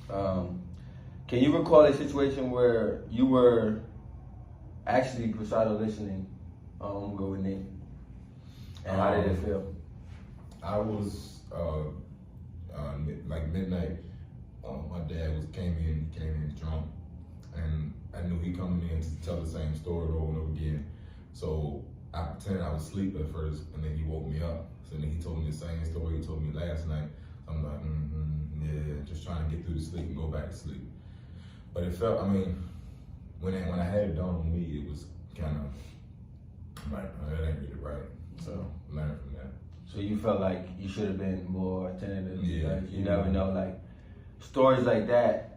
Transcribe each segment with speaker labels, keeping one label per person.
Speaker 1: Can you recall a situation where you were actually Pseudo listening? Go with Nick. And how did it feel?
Speaker 2: I was like midnight. My dad came in drunk, and I knew he coming in to tell the same story over and over again. So I pretended I was asleep at first, and then he woke me up. So then he told me the same story he told me last night. I'm like, yeah, just trying to get through the sleep and go back to sleep. But it felt, I mean, when I had it done on me, it was kind of like, oh, that ain't really right. So learn from that.
Speaker 1: So you felt like you should have been more attentive.
Speaker 2: Yeah.
Speaker 1: Like, you never know, like stories like that.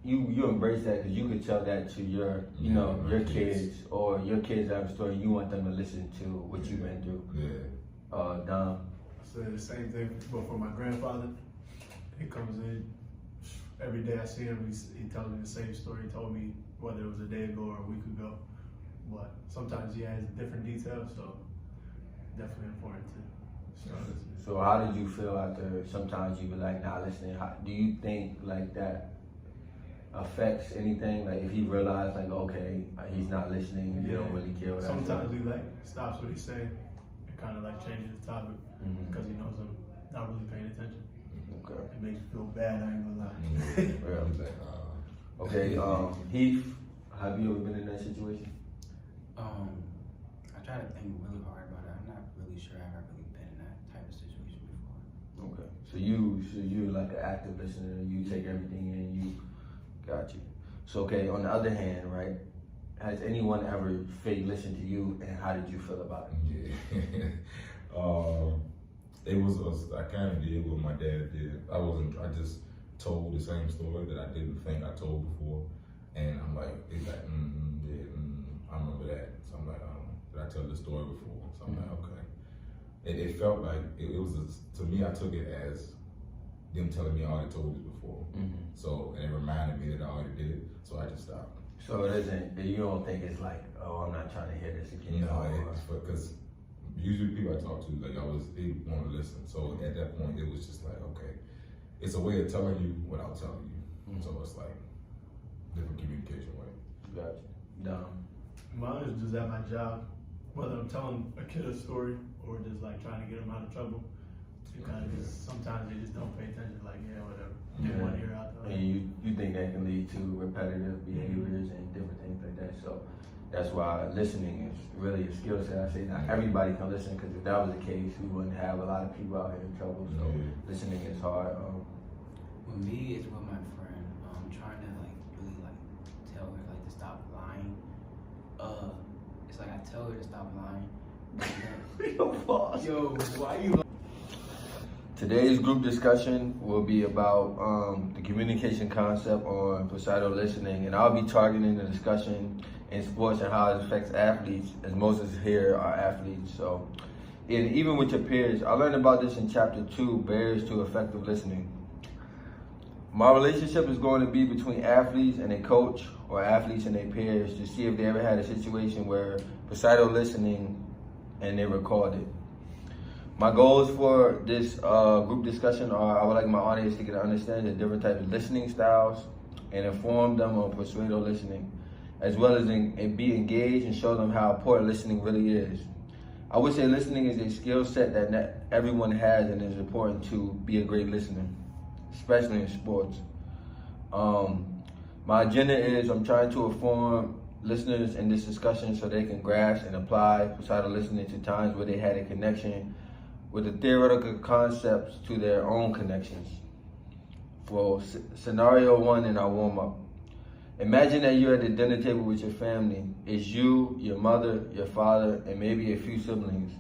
Speaker 1: You embrace that because you could tell that to your, your kids, or your kids have a story. You want them to listen to what you've been through.
Speaker 2: Yeah.
Speaker 1: Dom.
Speaker 3: I said the same thing, but for my grandfather, he comes in every day. I see him. He tells me the same story he told me, whether it was a day ago or a week ago. But sometimes he has different details, so definitely important to start listening.
Speaker 1: So how did you feel after sometimes you be like, nah, listening? Do you think like that affects anything? Like if he realized like, okay, he's not listening, you don't really care what I say.
Speaker 3: Sometimes he like stops what he's saying and kind of like changes the topic because he knows I'm not really paying attention.
Speaker 1: Okay.
Speaker 3: It makes me feel bad, I ain't gonna lie.
Speaker 1: Okay, Heath, have you ever been in that situation?
Speaker 4: I try to think really hard about it. I'm not really sure I've ever really been in that type of situation before.
Speaker 1: Okay. So you're like an active listener. You take everything in. You got you. So okay. On the other hand, right? Has anyone ever fake listened to you, and how did you feel about it?
Speaker 2: Yeah. It was I kind of did what my dad did. I just told the same story that I didn't think I told before, and I'm like, it's like, I remember that. So I'm like, did I tell this story before? So I'm like, okay. It felt like it was to me. I took it as them telling me I already told this before. So and it reminded me that I already did it. So I just stopped.
Speaker 1: So it isn't. You don't think it's like, oh, I'm not trying to hear this again.
Speaker 2: No, it's because usually people I talk to, like they want to listen. So at that point, it was just like, okay, it's a way of telling you without telling you. So it's like different communication way.
Speaker 1: Gotcha. Dumb.
Speaker 3: Mine is just at my job, whether I'm telling a kid a story or just like trying to get them out of trouble. You kind of just, sometimes they just don't pay attention, like, yeah, whatever. They want to hear out the
Speaker 1: And you think that can lead to repetitive behaviors and different things like that. So that's why listening is really a skill set. I say not everybody can listen, because if that was the case, we wouldn't have a lot of people out here in trouble. So listening is hard.
Speaker 4: With me, it's with my friend. I'm trying to like really like tell her like to stop lying. It's like I tell her to stop lying. Yo, why you?
Speaker 1: Today's group discussion will be about the communication concept on Pseudo listening, and I'll be targeting the discussion in sports and how it affects athletes, as most of us here are athletes. So, and even with your peers, I learned about this in chapter 2, barriers to effective listening. My relationship is going to be between athletes and a coach, or athletes and their peers, to see if they ever had a situation where Pseudo listening and they recorded it. My goals for this group discussion are, I would like my audience to get an understanding of different types of listening styles and inform them on Pseudo listening, as well as be engaged and show them how important listening really is. I would say listening is a skill set that not everyone has, and it's important to be a great listener, especially in sports. My agenda is I'm trying to inform listeners in this discussion so they can grasp and apply Pseudo listening to times where they had a connection with the theoretical concepts to their own connections. For scenario 1 in our warm-up. Imagine that you're at the dinner table with your family. It's you, your mother, your father, and maybe a few siblings.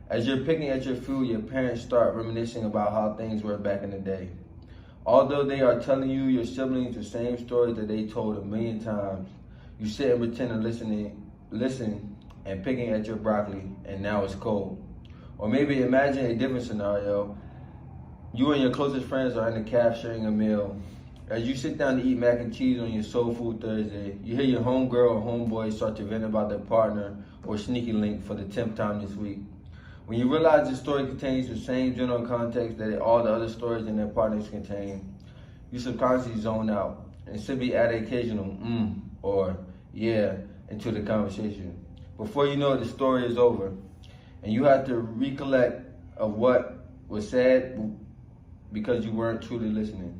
Speaker 1: As you're picking at your food, your parents start reminiscing about how things were back in the day. Although they are telling you, your siblings, the same stories that they told a million times, you sit and pretend to listen and picking at your broccoli, and now it's cold. Or maybe imagine a different scenario. You and your closest friends are in the caf sharing a meal. As you sit down to eat mac and cheese on your Soul Food Thursday, you hear your homegirl or homeboy start to vent about their partner or sneaky link for the 10th time this week. When you realize the story contains the same general context that all the other stories and their partners contain, you subconsciously zone out and simply add an occasional or yeah into the conversation. Before you know it, the story is over, and you have to recollect of what was said because you weren't truly listening.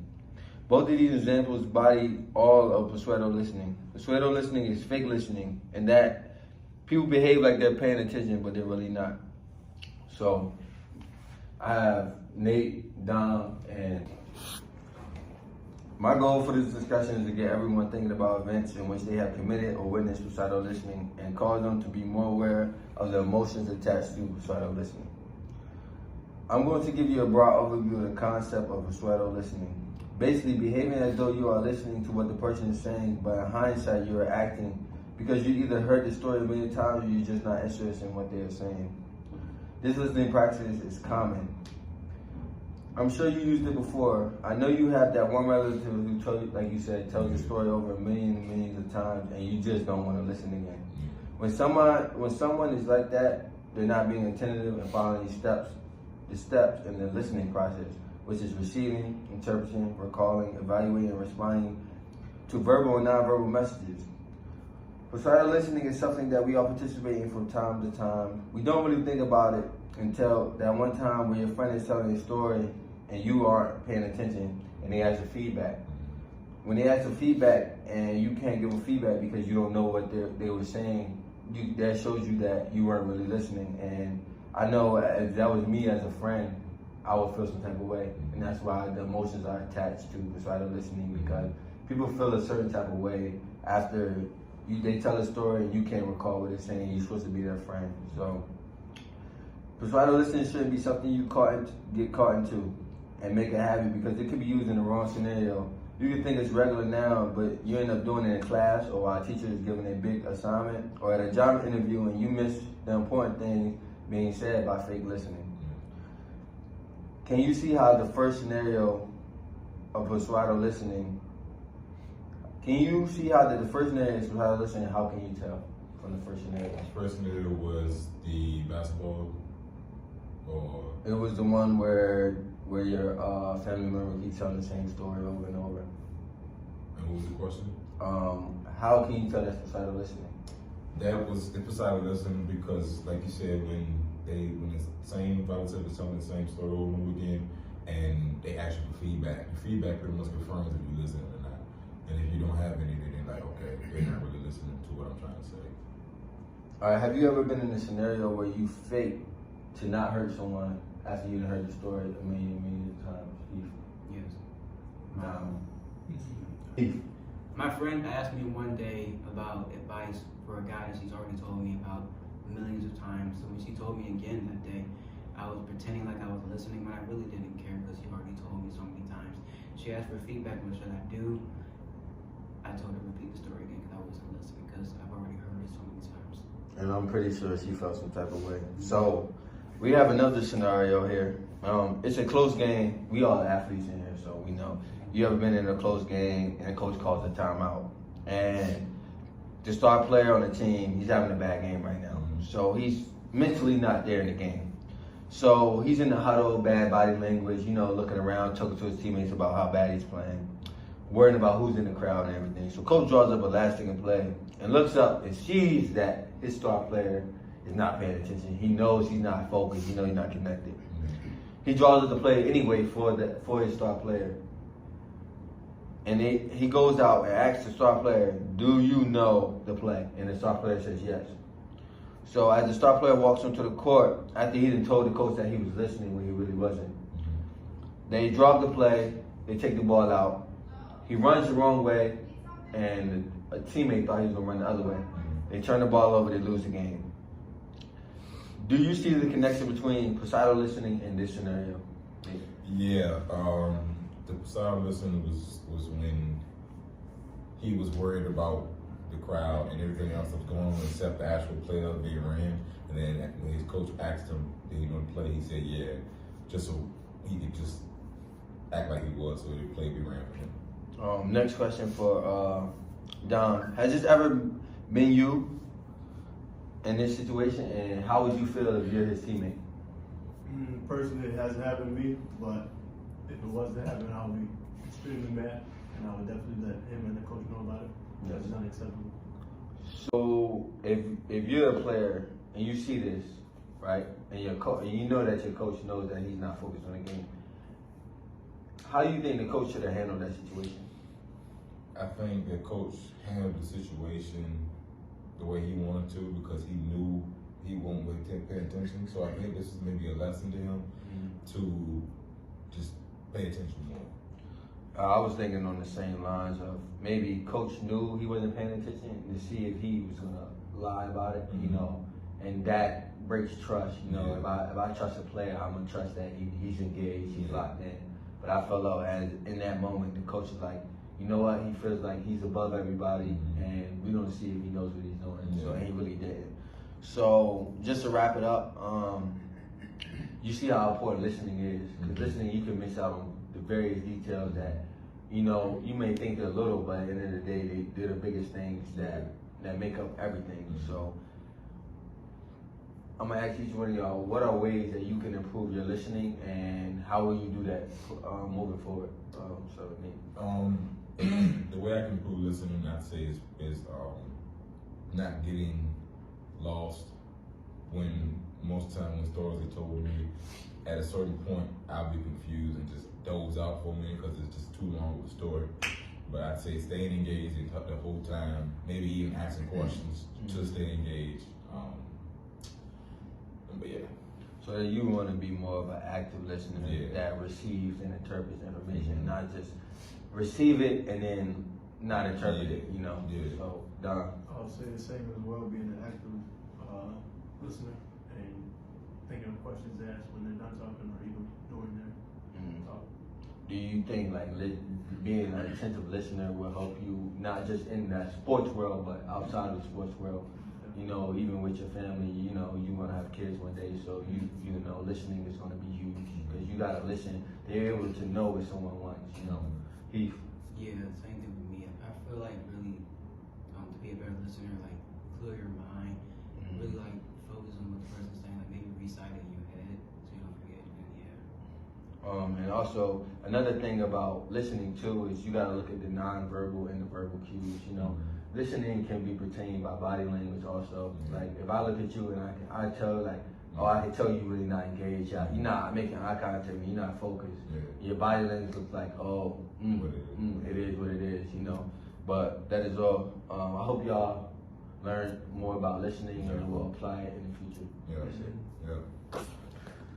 Speaker 1: Both of these examples body all of pseudo listening. Pseudo listening is fake listening, and that people behave like they're paying attention, but they're really not. So I have Nate, Dom, and my goal for this discussion is to get everyone thinking about events in which they have committed or witnessed pseudo listening and cause them to be more aware of the emotions attached to pseudo listening. I'm going to give you a broad overview of the concept of pseudo listening. Basically, behaving as though you are listening to what the person is saying, but in hindsight, you are acting because you either heard the story many times or you're just not interested in what they are saying. This listening practice is common. I'm sure you used it before. I know you have that one relative who told you, like you said, tells the story over millions and millions of times, and you just don't want to listen again. When someone is like that, they're not being attentive and following the steps in the listening process, which is receiving, interpreting, recalling, evaluating, and responding to verbal and nonverbal messages. Pseudo listening is something that we all participate in from time to time. We don't really think about it until that one time when your friend is telling a story and you aren't paying attention and they ask for feedback. When they ask for feedback and you can't give them feedback because you don't know what they were saying, that shows you that you weren't really listening. And I know if that was me as a friend, I would feel some type of way. And that's why the emotions are attached to pseudo listening, because people feel a certain type of way after they tell a story and you can't recall what they're saying. You're supposed to be their friend. So pseudo listening shouldn't be something you get caught into and make a habit, because it could be used in the wrong scenario. You can think it's regular now, but you end up doing it in class or while a teacher is giving a big assignment or at a job interview, and you miss the important things being said by fake listening. Can you see how the first scenario of pseudo listening, the first scenario is pseudo listening? How can you tell from the first scenario?
Speaker 2: The first scenario was the basketball, or
Speaker 1: it was the one where your family member keeps telling the same story over and over.
Speaker 2: And what was the question?
Speaker 1: How can you tell that's pseudo listening?
Speaker 2: That was the pseudo listening because, like you said, when the same relative is telling the same story over and over again, and they ask you for feedback. The feedback pretty much confirms if you listen or not. And if you don't have any, then they're like, okay, they're not really listening to what I'm trying to say.
Speaker 1: All right, have you ever been in a scenario where you fake to not hurt someone after you heard the story a million times?
Speaker 4: Yes.
Speaker 1: My
Speaker 4: friend asked me one day about advice for a guy that she's already told me about millions of times. So when she told me again that day, I was pretending like I was listening, but I really didn't care because she already told me so many times. She asked for feedback, what should I do? I told her to repeat the story again because I wasn't listening because I've already heard it so many times.
Speaker 1: And I'm pretty sure she felt some type of way. So we have another scenario here. It's a close game. We all athletes in here, so we know. You ever been in a close game and a coach calls a timeout, and the star player on the team, he's having a bad game right now. So he's mentally not there in the game. So he's in the huddle, bad body language, looking around, talking to his teammates about how bad he's playing, worrying about who's in the crowd and everything. So coach draws up a last-second play and looks up and sees that his star player is not paying attention. He knows he's not focused. He knows he's not connected. He draws up the play anyway for his star player. And he goes out and asks the star player, do you know the play? And the star player says yes. So as the star player walks onto the court, after he had told the coach that he was listening when he really wasn't, they drop the play, they take the ball out. He runs the wrong way, and a teammate thought he was going to run the other way. They turn the ball over, they lose the game. Do you see the connection between pseudo listening and this scenario?
Speaker 2: Yeah, the pseudo listening was when he was worried about the crowd and everything else that was going on except the actual play that they ran. And then when his coach asked him, did he know the play, he said, yeah, just so he could just act like he was, so the play be ran for him.
Speaker 1: Next question for Don. Has this ever been you in this situation, and how would you feel if you're his teammate?
Speaker 3: Personally, it hasn't happened to me, but if it was to happen, I would be extremely bad, and I would definitely let him and the coach know about it. That's unacceptable.
Speaker 1: So if you're a player and you see this, right, and your coach, and you know that your coach knows that he's not focused on the game, how do you think the coach should have handled that situation?
Speaker 2: I think the coach handled the situation the way he wanted to because he knew he won't pay attention. So I think this is maybe a lesson to him to just pay attention more.
Speaker 1: I was thinking on the same lines of maybe coach knew he wasn't paying attention to see if he was gonna lie about it, you know, and that breaks trust. You know, if I trust a player, I'm gonna trust that he's engaged, he's locked in. But I felt like as in that moment, the coach is like, you know what, he feels like he's above everybody, and we don't see if he knows what he's doing. So he really didn't. So just to wrap it up, you see how important listening is. Because listening, you can miss out on the various details that, you know, you may think they're little, but at the end of the day, they're the biggest things that make up everything. So I'm gonna ask each one of y'all, what are ways that you can improve your listening, and how will you do that moving forward?
Speaker 2: The way I can improve listening, I'd say, is not getting lost. When most time when stories are told me, at a certain point, I'll be confused and just doze out for a minute because it's just too long of a story. But I'd say staying engaged the whole time, maybe even asking questions to stay engaged. But yeah.
Speaker 1: So you want to be more of an active listener that receives and interprets information, not just receive it and then not interpret it, you know? So, Don?
Speaker 3: I'll say the same as well, being an active listener and thinking of questions asked when they're done talking or even during their talk.
Speaker 1: Do you think like being an attentive listener will help you not just in that sports world, but outside of the sports world? You know, even with your family, you know, you want to have kids one day, so you know, listening is going to be huge because you got to listen. They're able to know what someone wants, you know. Heath?
Speaker 4: Yeah, same thing with me. I feel like really to be a better listener, like clear your mind, really like focus on what the person's saying, like maybe recite it in your head so you don't forget. And
Speaker 1: And also another thing about listening too is you got to look at the non-verbal and the verbal cues. You know, listening can be pertained by body language also. Like if I look at you and I tell like, oh, I can tell you really not engaged. You're not making eye contact with me. You're not focused. Your body language looks like, oh, it is what it is. You know, but that is all. I hope y'all learn more about listening and will apply it in the future.
Speaker 2: Yeah.